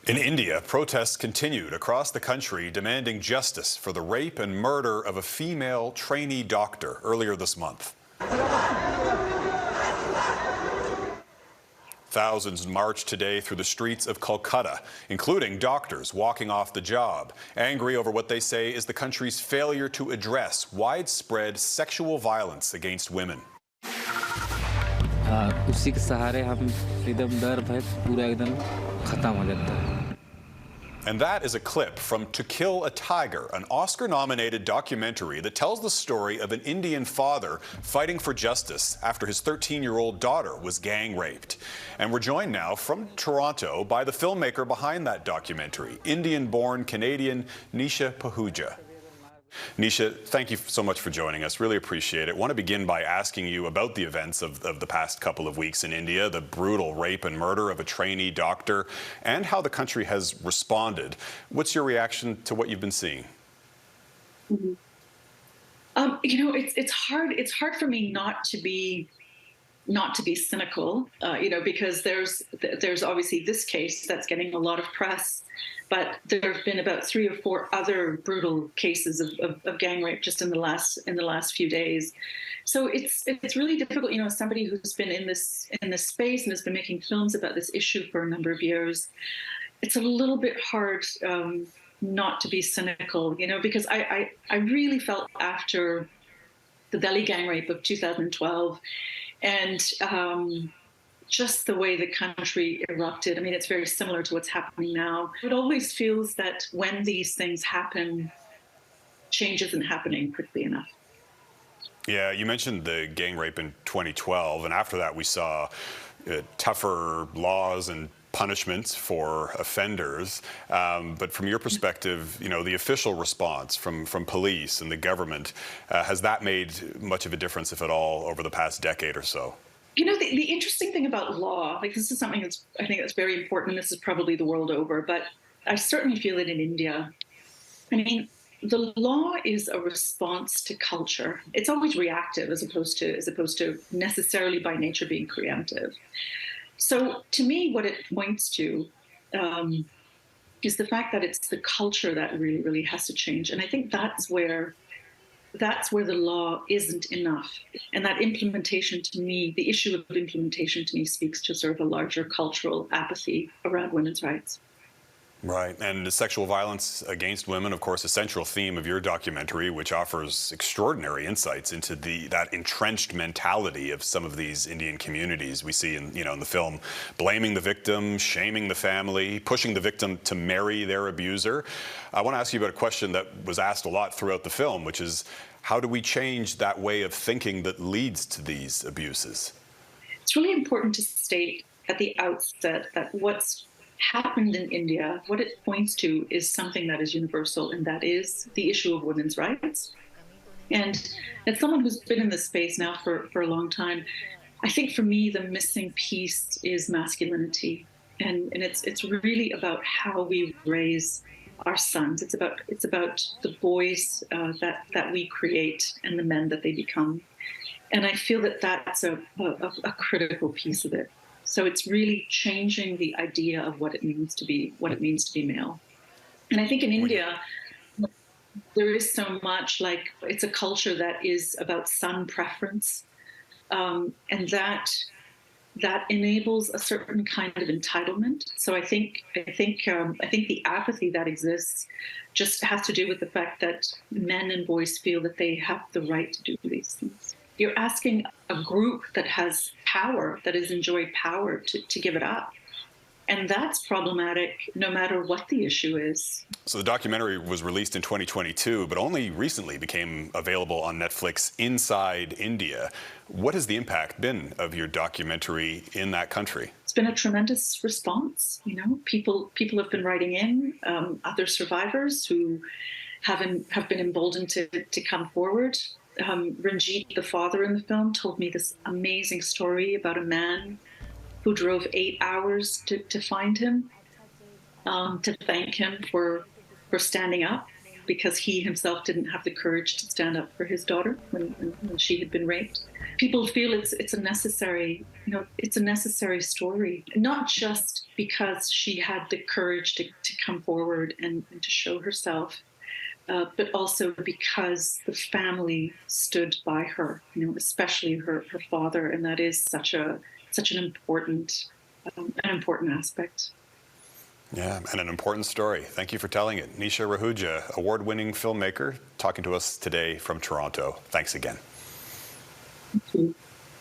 In India, protests continued across the country demanding justice for the rape and murder of a female trainee doctor earlier this month. Thousands marched today through the streets of Kolkata, including doctors walking off the job, angry over what they say is the country's failure to address widespread sexual violence against women. उसी के सहारे हम एकदम डर भय पूरा एकदम खत्म हो जाता है. And that is a clip from To Kill a Tiger, an Oscar-nominated documentary that tells the story of an Indian father fighting for justice after his 13-year-old daughter was gang raped. And we're joined now from Toronto by the filmmaker behind that documentary, Indian-born Canadian Nisha Pahuja. Nisha, thank you so much for joining us. Really appreciate it. I want to begin by asking you about the events of the past couple of weeks in India, the brutal rape and murder of a trainee doctor, and how the country has responded. What's your reaction to what you've been seeing? Mm-hmm. It's hard. It's hard for me not to be cynical, because there's obviously this case that's getting a lot of press, but there have been about 3 or 4 other brutal cases of gang rape just in the last few days. So it's really difficult, as somebody who's been in this space and has been making films about this issue for a number of years. It's a little bit hard not to be cynical, because I really felt after the Delhi gang rape of 2012. And just the way the country erupted, I mean, it's very similar to what's happening now. It always feels that when these things happen, change isn't happening quickly enough. Yeah, you mentioned the gang rape in 2012, and after that we saw tougher laws and punishments for offenders. But from your perspective, the official response from police and the government, has that made much of a difference, if at all, over the past decade or so? The interesting thing about law, this is something I think that's very important, and this is probably the world over, but I certainly feel it in India. I mean, the law is a response to culture. It's always reactive as opposed to necessarily by nature being preemptive. So to me, what it points to is the fact that it's the culture that really, really has to change. And I think that's where the law isn't enough. And that implementation, to me, the issue of implementation to me speaks to sort of a larger cultural apathy around women's rights. Right. And sexual violence against women, of course, a central theme of your documentary, which offers extraordinary insights into that entrenched mentality of some of these Indian communities. We see in the film, blaming the victim, shaming the family, pushing the victim to marry their abuser. I want to ask you about a question that was asked a lot throughout the film, which is, how do we change that way of thinking that leads to these abuses? It's really important to state at the outset that what's happened in India, what it points to is something that is universal, and that is the issue of women's rights. And as someone who's been in this space now for a long time, I think for me the missing piece is masculinity, and it's really about how we raise our sons. It's about the boys that we create and the men that they become, and I feel that that's a critical piece of it. So it's really changing the idea of what it means to be male. And I think in India, there is so much it's a culture that is about son preference, and that enables a certain kind of entitlement. So I think the apathy that exists just has to do with the fact that men and boys feel that they have the right to do these things. You're asking a group that has power, that has enjoyed power, to give it up. And that's problematic no matter what the issue is. So the documentary was released in 2022, but only recently became available on Netflix inside India. What has the impact been of your documentary in that country? It's been a tremendous response. People have been writing in, other survivors who have been emboldened to come forward. Ranjit, the father in the film, told me this amazing story about a man who drove 8 hours to find him, to thank him for standing up. because he himself didn't have the courage to stand up for his daughter when she had been raped. People feel it's a necessary, it's a necessary story, not just because she had the courage to come forward and to show herself, but also because the family stood by her, especially her father, and that is such an important aspect. Yeah, and an important story. Thank you for telling it. Nisha Pahuja, award-winning filmmaker, talking to us today from Toronto. Thanks again. Thank you.